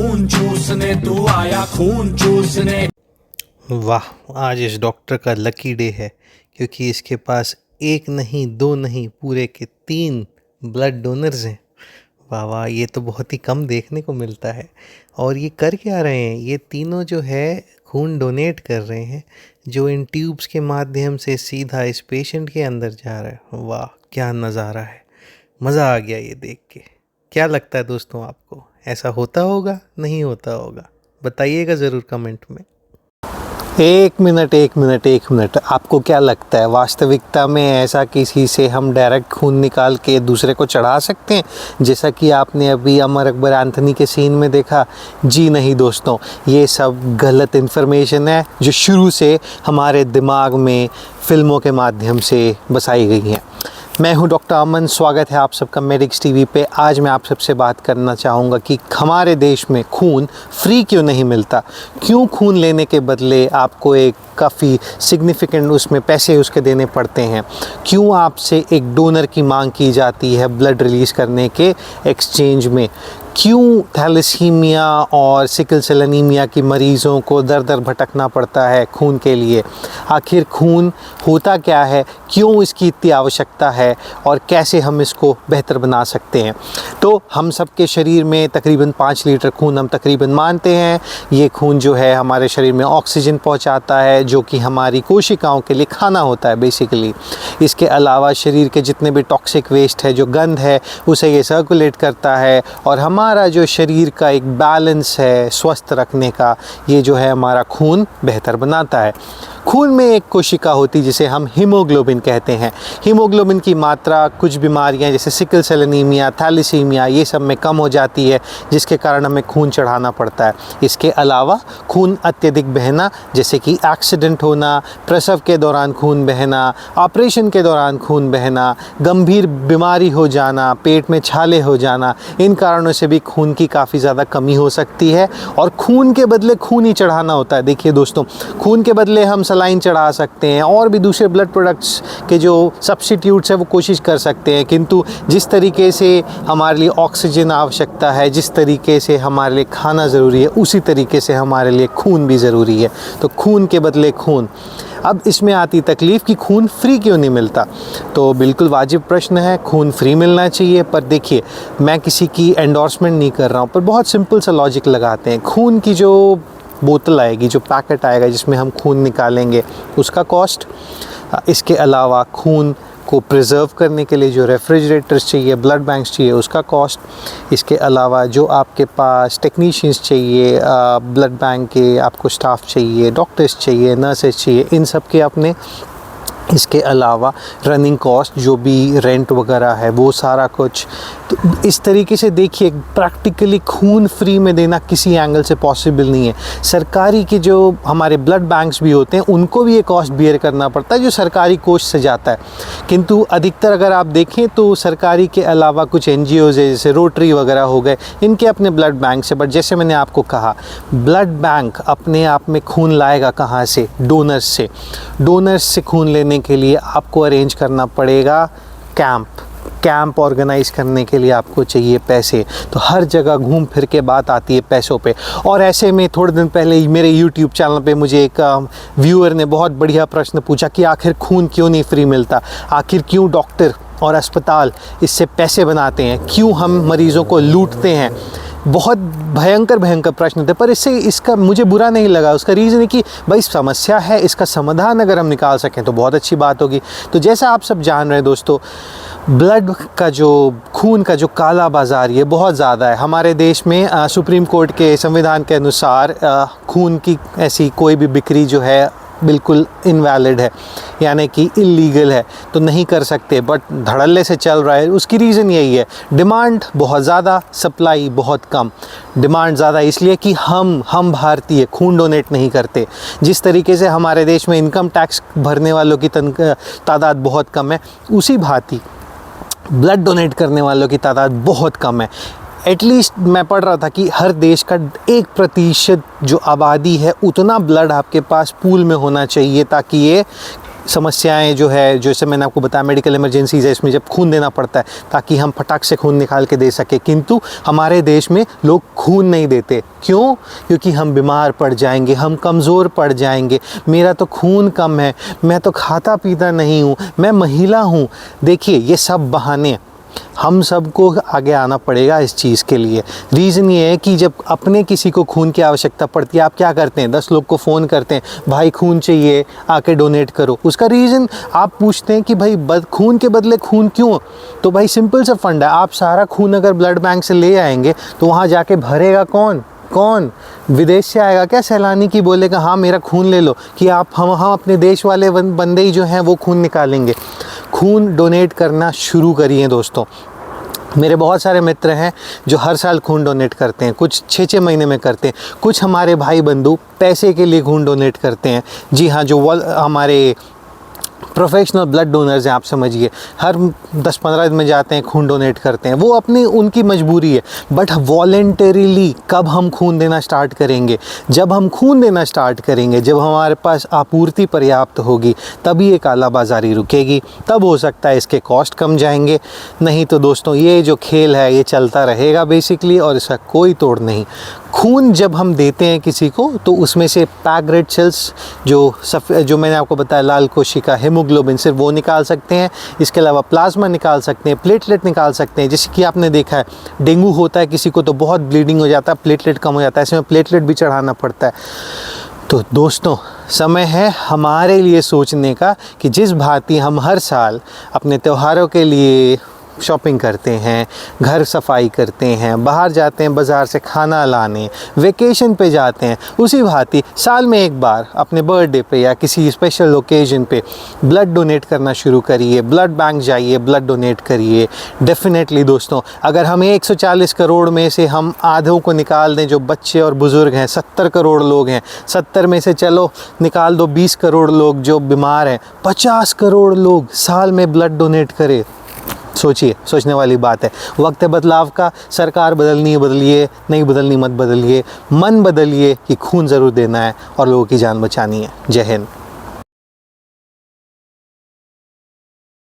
खून चूसने तू आया खून चूसने। वाह, आज इस डॉक्टर का लकी डे है क्योंकि इसके पास एक नहीं दो नहीं पूरे के 3 ब्लड डोनर्स हैं। वाह वाह, ये तो बहुत ही कम देखने को मिलता है। और ये कर क्या रहे हैं? ये तीनों जो है खून डोनेट कर रहे हैं, जो इन ट्यूब्स के माध्यम से सीधा इस पेशेंट के अंदर जा रहा है। वाह, क्या नज़ारा है! मज़ा आ गया ये देख के। क्या लगता है दोस्तों आपको, ऐसा होता होगा, नहीं होता होगा? बताइएगा ज़रूर कमेंट में। एक मिनट, आपको क्या लगता है वास्तविकता में ऐसा किसी से हम डायरेक्ट खून निकाल के दूसरे को चढ़ा सकते हैं, जैसा कि आपने अभी अमर अकबर एंथनी के सीन में देखा? जी नहीं दोस्तों, ये सब गलत इन्फॉर्मेशन है जो शुरू से हमारे दिमाग में फिल्मों के माध्यम से बसाई गई हैं। मैं हूं डॉक्टर अमन, स्वागत है आप सबका मेडिक्स टीवी पे। आज मैं आप सबसे बात करना चाहूँगा कि हमारे देश में खून फ्री क्यों नहीं मिलता, क्यों खून लेने के बदले आपको एक काफ़ी सिग्निफिकेंट उसमें पैसे उसके देने पड़ते हैं, क्यों आपसे एक डोनर की मांग की जाती है ब्लड रिलीज़ करने के एक्सचेंज में, क्यों थैलेसीमिया और सिकल सेल एनीमिया की मरीज़ों को दर दर भटकना पड़ता है खून के लिए। आखिर खून होता क्या है, क्यों इसकी इतनी आवश्यकता है और कैसे हम इसको बेहतर बना सकते हैं। तो हम सब के शरीर में तकरीबन 5 लीटर खून हम तकरीबन मानते हैं। ये खून जो है हमारे शरीर में ऑक्सीजन पहुंचाता है, जो कि हमारी कोशिकाओं के लिए खाना होता है बेसिकली। इसके अलावा शरीर के जितने भी टॉक्सिक वेस्ट है, जो गंध है, उसे ये सर्कुलेट करता है और हमारा जो शरीर का एक बैलेंस है स्वस्थ रखने का, ये जो है हमारा खून बेहतर बनाता है। खून में एक कोशिका होती जिसे हम हीमोग्लोबिन कहते हैं। हीमोग्लोबिन की मात्रा कुछ बीमारियां जैसे सिकल सेल एनीमिया, थैलेसीमिया, ये सब में कम हो जाती है, जिसके कारण हमें खून चढ़ाना पड़ता है। इसके अलावा खून अत्यधिक बहना, जैसे कि एक्सीडेंट होना, प्रसव के दौरान खून बहना, ऑपरेशन के दौरान खून बहना, गंभीर बीमारी हो जाना, पेट में छाले हो जाना, इन कारणों से भी खून की काफ़ी ज़्यादा कमी हो सकती है और खून के बदले खून ही चढ़ाना होता है। देखिए दोस्तों, खून के बदले हम सलाइन चढ़ा सकते हैं और भी दूसरे ब्लड प्रोडक्ट्स के जो सब्स्टिट्यूट्स है वो कोशिश कर सकते हैं, किंतु जिस तरीके से हमारे लिए ऑक्सीजन आवश्यकता है, जिस तरीके से हमारे लिए खाना ज़रूरी है, उसी तरीके से हमारे लिए खून भी ज़रूरी है। तो खून के बदले खून। अब इसमें आती तकलीफ़ कि खून फ्री क्यों नहीं मिलता। तो बिल्कुल वाजिब प्रश्न है, खून फ्री मिलना चाहिए। पर देखिए, मैं किसी की एंडोर्समेंट नहीं कर रहा हूँ, पर बहुत सिंपल सा लॉजिक लगाते हैं। खून की जो बोतल आएगी, जो पैकेट आएगा जिसमें हम खून निकालेंगे, उसका कॉस्ट, इसके अलावा खून को प्रिजर्व करने के लिए जो रेफ्रिजरेटर्स चाहिए, ब्लड बैंक्स चाहिए, उसका कॉस्ट, इसके अलावा जो आपके पास टेक्नीशियंस चाहिए, ब्लड बैंक के आपको स्टाफ चाहिए, डॉक्टर्स चाहिए, नर्सेस चाहिए, इन सब के अपने, इसके अलावा रनिंग कॉस्ट जो भी रेंट वगैरह है वो सारा कुछ। तो इस तरीके से देखिए, प्रैक्टिकली खून फ्री में देना किसी एंगल से पॉसिबल नहीं है। सरकारी के जो हमारे ब्लड बैंक्स भी होते हैं, उनको भी ये कॉस्ट बियर करना पड़ता है जो सरकारी कोष से जाता है। किंतु अधिकतर अगर आप देखें तो सरकारी के अलावा कुछ NGOs है, जैसे रोटरी वगैरह हो गए, इनके अपने ब्लड बैंक से। बट जैसे मैंने आपको कहा, ब्लड बैंक अपने आप में खून लाएगा कहाँ से? डोनर्स से। डोनर्स से खून लेने के लिए आपको अरेंज करना पड़ेगा कैंप ऑर्गेनाइज करने के लिए आपको चाहिए पैसे। तो हर जगह घूम फिर के बात आती है पैसों पे। और ऐसे में थोड़े दिन पहले मेरे YouTube चैनल पे मुझे एक व्यूअर ने बहुत बढ़िया प्रश्न पूछा कि आखिर खून क्यों नहीं फ्री मिलता, आखिर क्यों डॉक्टर और अस्पताल इससे पैसे बनाते हैं, क्यों हम मरीज़ों को लूटते हैं। बहुत भयंकर प्रश्न थे, पर इसका मुझे बुरा नहीं लगा। उसका रीज़न है कि भाई समस्या है, इसका समाधान अगर हम निकाल सकें तो बहुत अच्छी बात होगी। तो जैसा आप सब जान रहे हैं दोस्तों, ब्लड का जो खून का जो काला बाज़ार ये बहुत ज़्यादा है हमारे देश में। सुप्रीम कोर्ट के संविधान के अनुसार खून की ऐसी कोई भी बिक्री जो है बिल्कुल इनवैलिड है, यानी कि इल्लीगल है, तो नहीं कर सकते। बट धड़ल्ले से चल रहा है। उसकी रीज़न यही है, डिमांड बहुत ज़्यादा, सप्लाई बहुत कम। डिमांड ज़्यादा इसलिए कि हम भारतीय खून डोनेट नहीं करते। जिस तरीके से हमारे देश में इनकम टैक्स भरने वालों की तादाद बहुत कम है, उसी भांति ब्लड डोनेट करने वालों की तादाद बहुत कम है। एटलीस्ट मैं पढ़ रहा था कि हर देश का 1% जो आबादी है, उतना ब्लड आपके पास पूल में होना चाहिए ताकि ये समस्याएं जो है, जैसे मैंने आपको बताया मेडिकल इमरजेंसीज है, इसमें जब खून देना पड़ता है ताकि हम फटाक से खून निकाल के दे सके, किंतु हमारे देश में लोग खून नहीं देते। क्यों? क्योंकि हम बीमार पड़ जाएंगे, हम कमज़ोर पड़ जाएंगे, मेरा तो खून कम है, मैं तो खाता पीता नहीं हूँ, मैं महिला हूँ। देखिए ये सब बहाने, हम सबको आगे आना पड़ेगा इस चीज़ के लिए। रीज़न ये है कि जब अपने किसी को खून की आवश्यकता पड़ती है, आप क्या करते हैं, 10 लोग को फ़ोन करते हैं, भाई खून चाहिए, आके डोनेट करो। उसका रीज़न आप पूछते हैं कि भाई खून के बदले खून क्यों? तो भाई सिंपल सा फंड है, आप सारा खून अगर ब्लड बैंक से ले आएंगे तो वहाँ जाके भरेगा कौन? विदेश से आएगा क्या सैलानी की बोलेगा हाँ मेरा खून ले लो, कि हम अपने देश वाले बंदे ही जो हैं वो खून निकालेंगे। खून डोनेट करना शुरू करिए दोस्तों। मेरे बहुत सारे मित्र हैं जो हर साल खून डोनेट करते हैं, कुछ 6-6 महीने में करते हैं, कुछ हमारे भाई बंधु पैसे के लिए खून डोनेट करते हैं। जी हाँ, जो हमारे प्रोफेशनल ब्लड डोनर्स हैं, आप समझिए, हर 10-15 दिन में जाते हैं, खून डोनेट करते हैं, वो उनकी मजबूरी है। बट वॉलेंटरीली कब हम खून देना स्टार्ट करेंगे? जब हम खून देना स्टार्ट करेंगे, जब हमारे पास आपूर्ति पर्याप्त होगी, तभी ये कालाबाजारी रुकेगी, तब हो सकता है इसके कॉस्ट कम जाएंगे। नहीं तो दोस्तों ये जो खेल है ये चलता रहेगा बेसिकली, और इसका कोई तोड़ नहीं। खून जब हम देते हैं किसी को तो उसमें से पैक्ड रेड सेल्स जो मैंने आपको बताया, लाल कोशिका, हीमोग्लोबिन, सिर्फ वो निकाल सकते हैं। इसके अलावा प्लाज्मा निकाल सकते हैं, प्लेटलेट निकाल सकते हैं। जैसे कि आपने देखा है डेंगू होता है किसी को तो बहुत ब्लीडिंग हो जाता है, प्लेटलेट कम हो जाता है, इसमें प्लेटलेट भी चढ़ाना पड़ता है। तो दोस्तों समय है हमारे लिए सोचने का कि जिस भांति हम हर साल अपने त्योहारों के लिए शॉपिंग करते हैं, घर सफाई करते हैं, बाहर जाते हैं बाज़ार से खाना लाने, वेकेशन पे जाते हैं, उसी भांति साल में एक बार अपने बर्थडे पे या किसी स्पेशल ओकेजन पे ब्लड डोनेट करना शुरू करिए। ब्लड बैंक जाइए, ब्लड डोनेट करिए। डेफिनेटली दोस्तों, अगर हम 140 करोड़ में से हम आधों को निकाल दें, जो बच्चे और बुज़ुर्ग हैं, 70 करोड़ लोग हैं, 70 में से चलो निकाल दो 20 करोड़ लोग जो बीमार हैं, 50 करोड़ लोग साल में ब्लड डोनेट करें। सोचिए, सोचने वाली बात है। वक्त है बदलाव का, सरकार बदलनी है बदलिए, नहीं बदलनी मत बदलिए, मन बदलिए कि खून ज़रूर देना है और लोगों की जान बचानी है। जय हिंद।